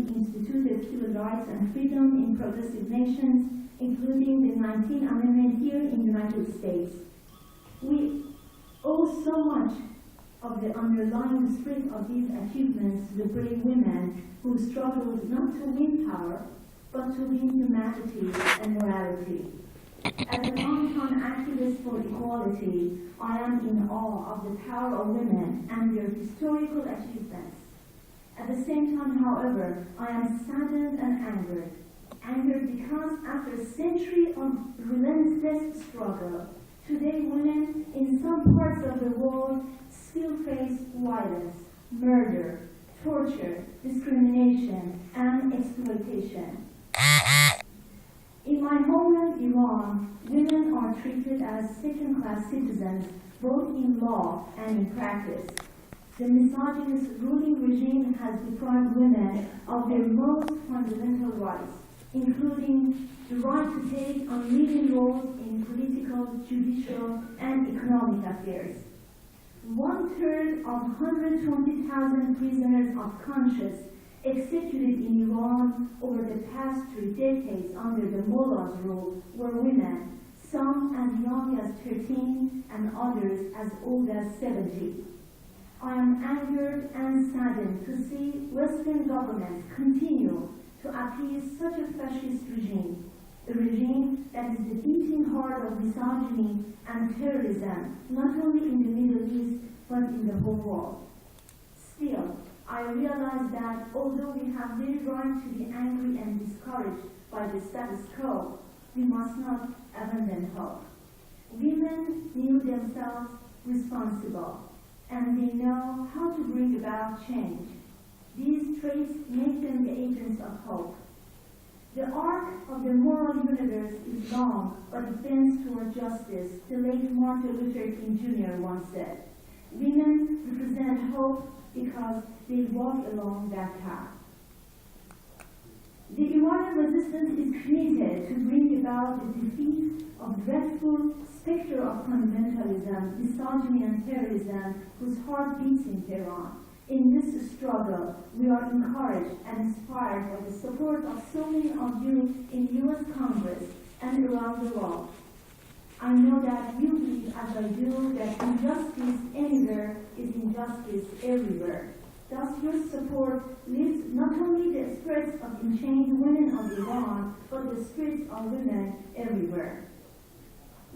instituted civil rights and freedom in progressive nations, including the 19th Amendment here in the United States. We owe so much of the underlying spirit of these achievements to the brave women who struggled not to win power, but to win humanity and morality. As a long-time activist for equality, I am in awe of the power of women and their historical achievements. At the same time, however, I am saddened and angered. Angered because after a century of relentless struggle, today women in some parts of the world still face violence, murder, torture, discrimination, and exploitation. In my homeland, Iran, women are treated as second-class citizens, both in law and in practice. The misogynist ruling regime has deprived women of their most fundamental rights, including the right to take on leading roles in political, judicial, and economic affairs. 1/3 of 120,000 prisoners of conscience executed in Iran over the past 3 decades under the mullah's rule were women, some as young as 13 and others as old as 70. I am angered and saddened to see Western governments continue to appease such a fascist regime, a regime that is the beating heart of misogyny and terrorism, not only in the Middle East, but in the whole world. Still, I realize that although we have every right to be angry and discouraged by the status quo, we must not abandon hope. Women knew themselves responsible, and they know how to bring about change. These traits make them the agents of hope. The arc of the moral universe is long, but it bends toward justice, the late Martin Luther King Jr. once said. Women represent hope because they walk along that path. The Iranian resistance is committed to bring about the defeat of the dreadful specter of fundamentalism, misogyny, and terrorism whose heart beats in Tehran. In this struggle, we are encouraged and inspired by the support of so many of you in the U.S. Congress and around the world. I know that you believe, as I do, that injustice anywhere is injustice everywhere. Thus, your support lifts not only the spirits of enchained women of Iran, but the spirits of women everywhere.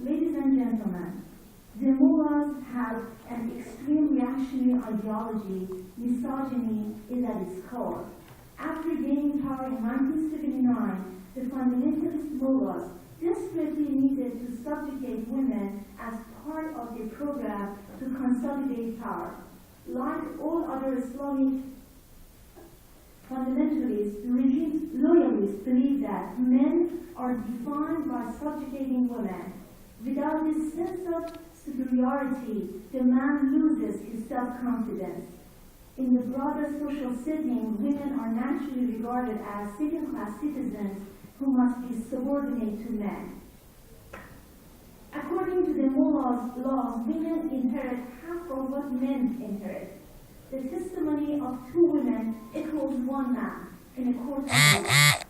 Ladies and gentlemen, the mullahs have an extreme reactionary ideology. Misogyny is at its core. After gaining power in 1979, the fundamentalist mullahs desperately needed to subjugate women as part of their program to consolidate power. Like all other Islamic fundamentalists, the regime's loyalists believe that men are defined by subjugating women. Without this sense of superiority, the man loses his self-confidence. In the broader social setting, women are naturally regarded as second-class citizens who must be subordinate to men. According to the mullah's laws, women inherit half of what men inherit. The testimony of 2 women equals 1 man in a court of law.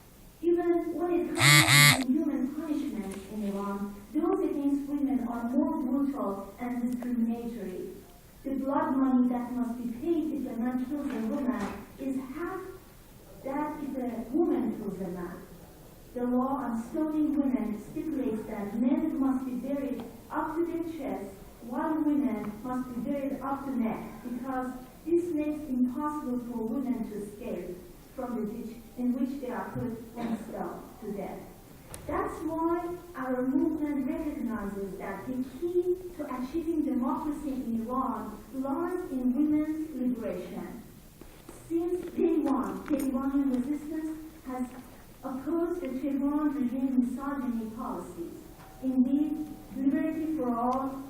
Even when it comes to inhuman punishments in Iran, those against women are more brutal and discriminatory. The blood money that must be paid if a man kills a woman is half that if a woman kills a man. The law on stoning women stipulates that men must be buried up to their chest, while women must be buried up to neck, because this makes it impossible for women to escape from the ditch in which they are put when stoned to death. That's why our movement recognizes that the key to achieving democracy in Iran lies in women's liberation. Since day one, the Iranian resistance has opposed the Tehran regime's misogyny policies. Indeed, liberty for all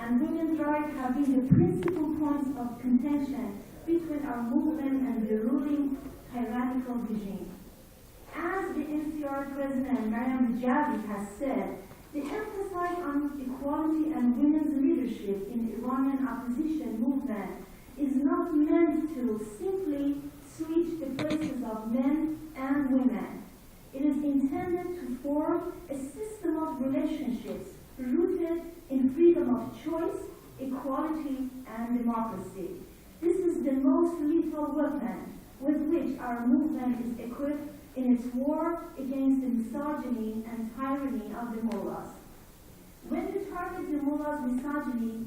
and women's rights have been the principal points of contention between our movement and the ruling tyrannical regime. As the NCRI President Mariam Javi has said, the emphasis on equality and women's leadership in the Iranian opposition movement is not meant to simply switch the places of men and women. It is intended to form a system of relationships rooted in freedom of choice, equality, and democracy. This is the most lethal weapon with which our movement is equipped in its war against the misogyny and tyranny of the mullahs. When you target the mullahs' misogyny,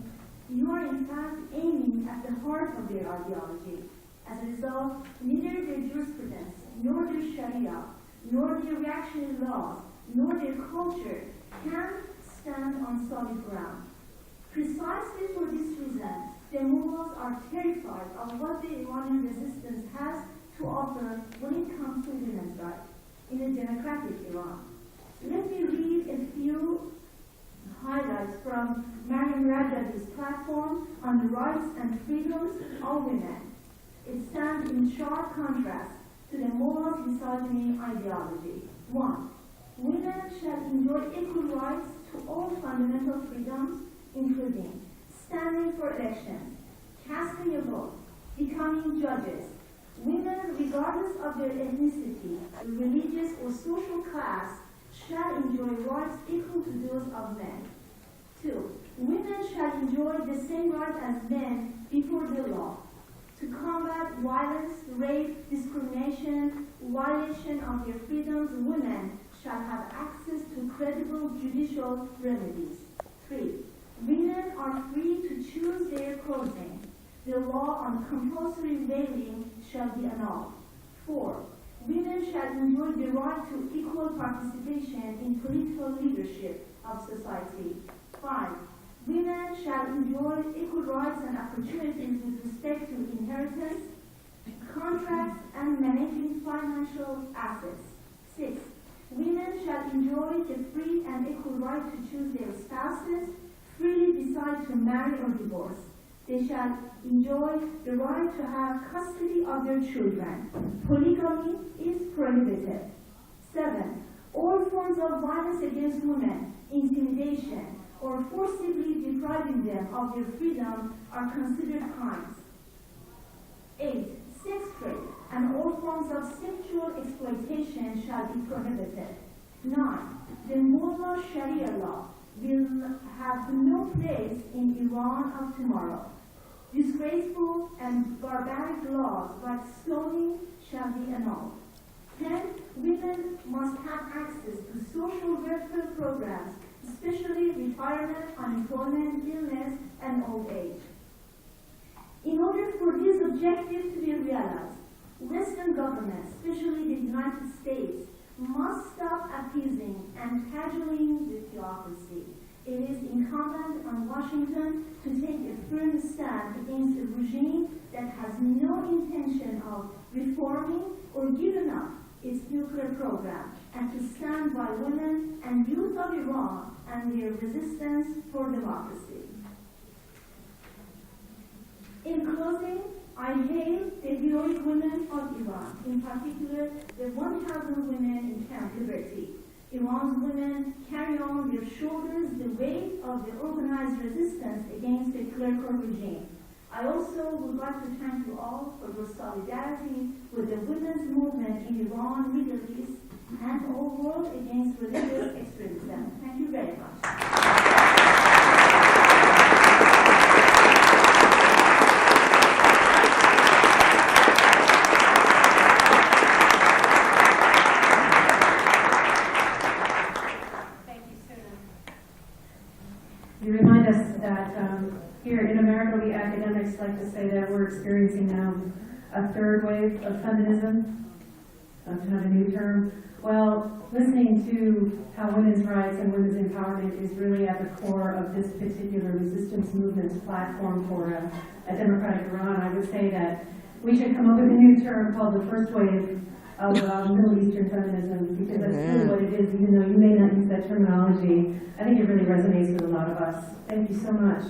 you are in fact aiming at the heart of their ideology. As a result, neither their jurisprudence, nor their sharia, nor their reactionary laws, nor their culture can stand on solid ground. Precisely for this reason, the mullahs are terrified of what the Iranian resistance has to offer when it comes to women's rights in a democratic Iran. Let me read a few highlights from Mariam Rajabi's platform on the rights and freedoms of women. It stands in sharp contrast to the mullahs' misogyny ideology. 1. Women shall enjoy equal rights to all fundamental freedoms, including standing for elections, casting a vote, becoming judges. Women, regardless of their ethnicity, religious or social class, shall enjoy rights equal to those of men. 2. Women shall enjoy the same rights as men before the law. To combat violence, rape, discrimination, violation of their freedoms, women shall have access to credible judicial remedies. 3. Women are free to choose their clothing. The law on compulsory veiling shall be annulled. 4. Women shall enjoy the right to equal participation in political leadership of society. 5. Women shall enjoy equal rights and opportunities with respect to inheritance, contracts, and managing financial assets. 6. Women shall enjoy the free and equal right to choose their spouses, freely decide to marry or divorce. They shall enjoy the right to have custody of their children. Polygamy is prohibited. 7. All forms of violence against women, intimidation, or forcibly depriving them of their freedom are considered crimes. 8. Sex trade and all forms of sexual exploitation shall be prohibited. 9. The Mullah Sharia law will have no place in Iran of tomorrow. Disgraceful and barbaric laws like stoning shall be annulled. 10. Women must have access to social welfare programs, especially retirement, unemployment, illness, and old age. In order for these objectives to be realized, Western governments, especially the United States, must stop appeasing and cajoling the theocracy. It is incumbent on Washington to take a firm stand against a regime that has no intention of reforming or giving up its nuclear program, and to stand by women and youth of Iran and their resistance for democracy. In closing, I hail the heroic women of Iran, in particular the 1,000 women in Camp Liberty. Iran's women carry on their shoulders the weight of the organized resistance against the clerical regime. I also would like to thank you all for your solidarity with the women's movement in Iran, Middle East, and all world against religious extremism. Thank you very much. You remind us that here in America, we academics like to say that we're experiencing now a third wave of feminism, to have a new term. Well, listening to how women's rights and women's empowerment is really at the core of this particular resistance movement's platform for a democratic Iran, I would say that we should come up with a new term called the first wave of Middle Eastern feminism, because that's really what it is, even though you may not use that terminology. I think it really resonates with a lot of us. Thank you so much.